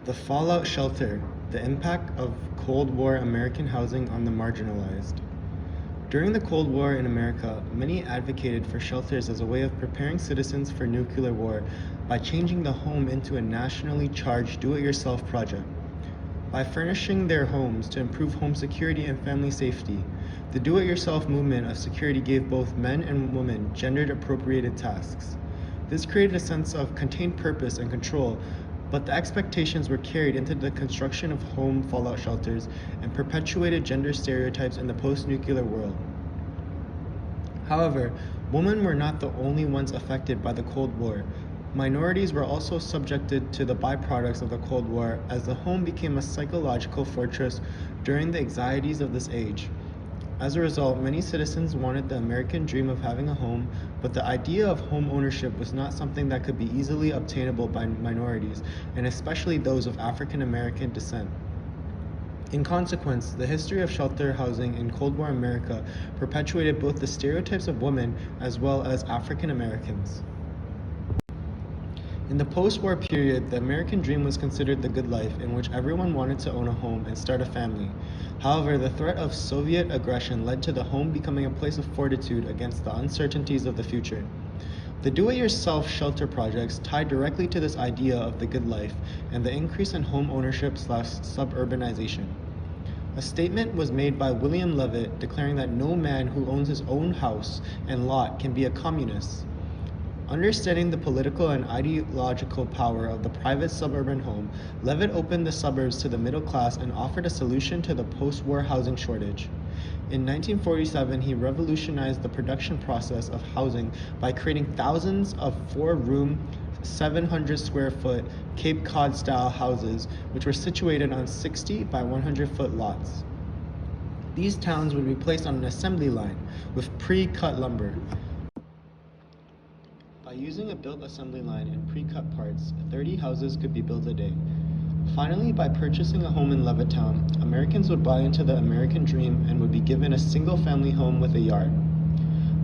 The fallout shelter, the impact of Cold War American housing on the marginalized. During the Cold War in America, many advocated for shelters as a way of preparing citizens for nuclear war by changing the home into a nationally charged do-it-yourself project. By furnishing their homes to improve home security and family safety, the do-it-yourself movement of security gave both men and women gendered-appropriated tasks. This created a sense of contained purpose and control, but the expectations were carried into the construction of home fallout shelters and perpetuated gender stereotypes in the post-nuclear world. However, women were not the only ones affected by the Cold War. Minorities were also subjected to the byproducts of the Cold War, as the home became a psychological fortress during the anxieties of this age. As a result, many citizens wanted the American dream of having a home, but the idea of home ownership was not something that could be easily obtainable by minorities, and especially those of African American descent. In consequence, the history of shelter housing in Cold War America perpetuated both the stereotypes of women as well as African Americans. In the post-war period, the American dream was considered the good life, in which everyone wanted to own a home and start a family. However, the threat of Soviet aggression led to the home becoming a place of fortitude against the uncertainties of the future. The do-it-yourself shelter projects tied directly to this idea of the good life and the increase in home ownership/suburbanization. A statement was made by William Levitt declaring that no man who owns his own house and lot can be a communist. Understanding the political and ideological power of the private suburban home, Levitt opened the suburbs to the middle class and offered a solution to the post-war housing shortage. In 1947, he revolutionized the production process of housing by creating thousands of four-room, 700-square-foot Cape Cod-style houses, which were situated on 60 by 100-foot lots. These towns would be placed on an assembly line with pre-cut lumber. By using a built assembly line and pre-cut parts, 30 houses could be built a day. Finally, by purchasing a home in Levittown, Americans would buy into the American dream and would be given a single-family home with a yard.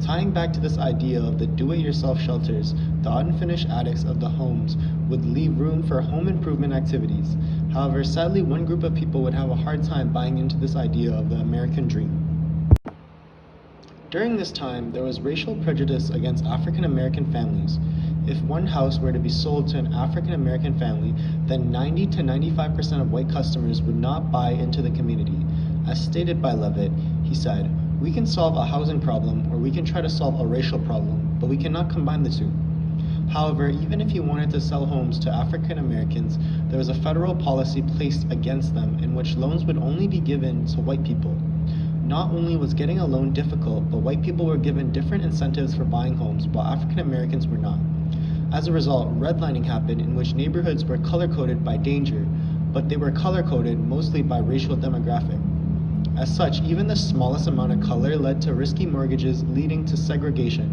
Tying back to this idea of the do-it-yourself shelters, the unfinished attics of the homes would leave room for home improvement activities. However, sadly, one group of people would have a hard time buying into this idea of the American dream. During this time, there was racial prejudice against African American families. If one house were to be sold to an African American family, then 90 to 95% of white customers would not buy into the community. As stated by Levitt, he said, "We can solve a housing problem, or we can try to solve a racial problem, but we cannot combine the two." However, even if you wanted to sell homes to African Americans, there was a federal policy placed against them in which loans would only be given to white people. Not only was getting a loan difficult, but white people were given different incentives for buying homes, while African Americans were not. As a result, redlining happened in which neighborhoods were color-coded by danger, but they were color-coded mostly by racial demographic. As such, even the smallest amount of color led to risky mortgages leading to segregation.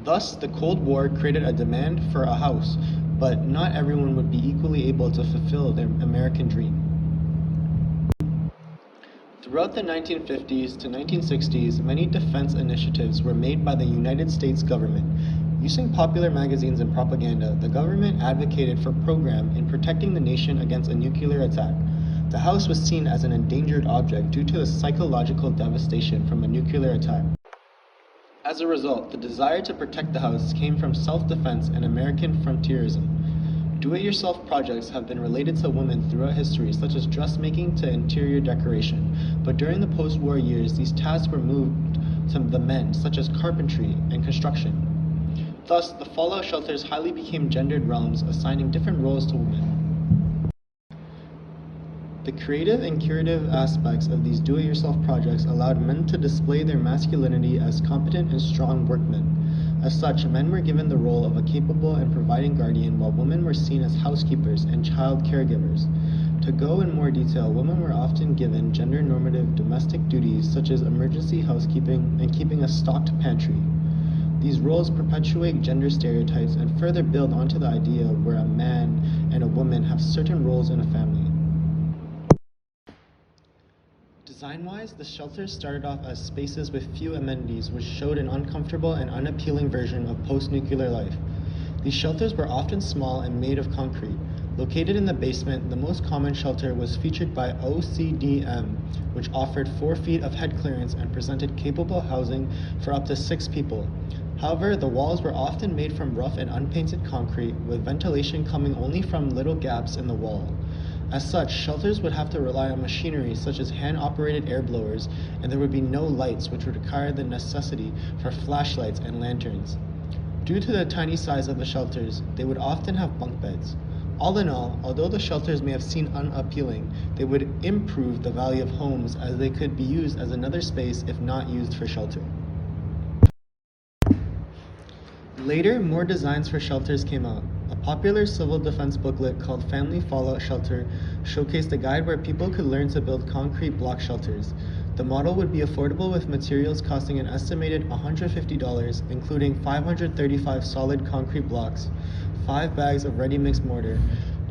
Thus, the Cold War created a demand for a house, but not everyone would be equally able to fulfill their American dream. Throughout the 1950s to 1960s, many defense initiatives were made by the United States government. Using popular magazines and propaganda, the government advocated for a program in protecting the nation against a nuclear attack. The house was seen as an endangered object due to the psychological devastation from a nuclear attack. As a result, the desire to protect the house came from self-defense and American frontierism. Do-it-yourself projects have been related to women throughout history, such as dressmaking to interior decoration, but during the post-war years, these tasks were moved to the men, such as carpentry and construction. Thus, the fallout shelters highly became gendered realms, assigning different roles to women. The creative and curative aspects of these do-it-yourself projects allowed men to display their masculinity as competent and strong workmen. As such, men were given the role of a capable and providing guardian, while women were seen as housekeepers and child caregivers. To go in more detail, women were often given gender-normative domestic duties such as emergency housekeeping and keeping a stocked pantry. These roles perpetuate gender stereotypes and further build onto the idea where a man and a woman have certain roles in a family. Design-wise, the shelters started off as spaces with few amenities, which showed an uncomfortable and unappealing version of post-nuclear life. These shelters were often small and made of concrete. Located in the basement, the most common shelter was featured by OCDM, which offered 4 feet of head clearance and presented capable housing for up to 6 people. However, the walls were often made from rough and unpainted concrete, with ventilation coming only from little gaps in the wall. As such, shelters would have to rely on machinery such as hand-operated air blowers, and there would be no lights, which would require the necessity for flashlights and lanterns. Due to the tiny size of the shelters, they would often have bunk beds. All in all, although the shelters may have seemed unappealing, they would improve the value of homes as they could be used as another space if not used for shelter. Later, more designs for shelters came out. A popular civil defense booklet called Family Fallout Shelter showcased a guide where people could learn to build concrete block shelters. The model would be affordable with materials costing an estimated $150, including 535 solid concrete blocks, 5 bags of ready-mix mortar,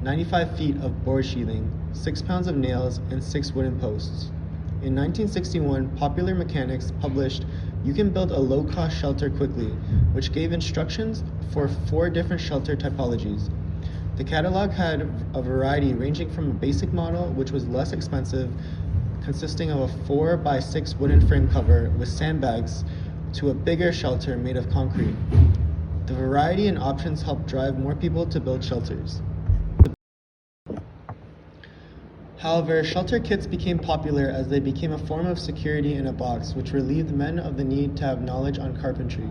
95 feet of board sheathing, 6 pounds of nails, and 6 wooden posts. In 1961, Popular Mechanics published "You Can Build a Low-Cost Shelter Quickly," which gave instructions for 4 different shelter typologies. The catalog had a variety ranging from a basic model, which was less expensive, consisting of a 4 by 6 wooden frame cover with sandbags, to a bigger shelter made of concrete. The variety and options helped drive more people to build shelters. However, shelter kits became popular as they became a form of security in a box, which relieved men of the need to have knowledge on carpentry.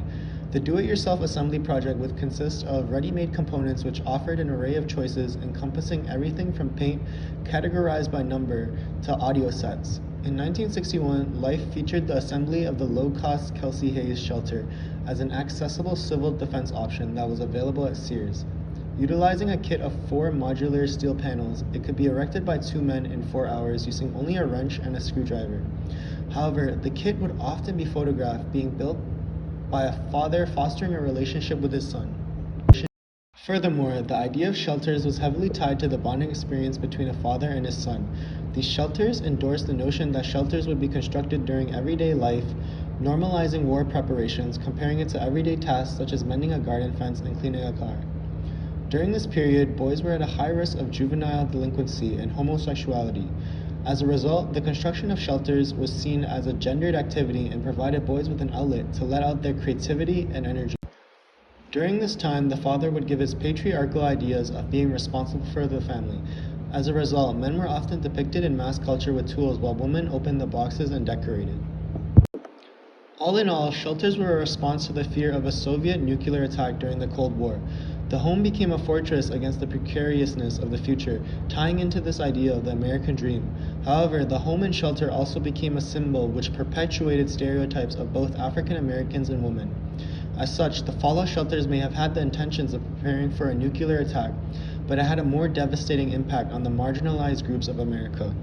The do-it-yourself assembly project would consist of ready-made components which offered an array of choices encompassing everything from paint, categorized by number, to audio sets. In 1961, Life featured the assembly of the low-cost Kelsey Hayes shelter as an accessible civil defense option that was available at Sears. Utilizing a kit of 4 modular steel panels, it could be erected by 2 men in 4 hours using only a wrench and a screwdriver. However, the kit would often be photographed being built by a father fostering a relationship with his son. Furthermore, the idea of shelters was heavily tied to the bonding experience between a father and his son. These shelters endorsed the notion that shelters would be constructed during everyday life, normalizing war preparations, comparing it to everyday tasks such as mending a garden fence and cleaning a car. During this period, boys were at a high risk of juvenile delinquency and homosexuality. As a result, the construction of shelters was seen as a gendered activity and provided boys with an outlet to let out their creativity and energy. During this time, the father would give his patriarchal ideas of being responsible for the family. As a result, men were often depicted in mass culture with tools while women opened the boxes and decorated. All in all, shelters were a response to the fear of a Soviet nuclear attack during the Cold War. The home became a fortress against the precariousness of the future, tying into this idea of the American dream. However, the home and shelter also became a symbol which perpetuated stereotypes of both African Americans and women. As such, the fallout shelters may have had the intentions of preparing for a nuclear attack, but it had a more devastating impact on the marginalized groups of America.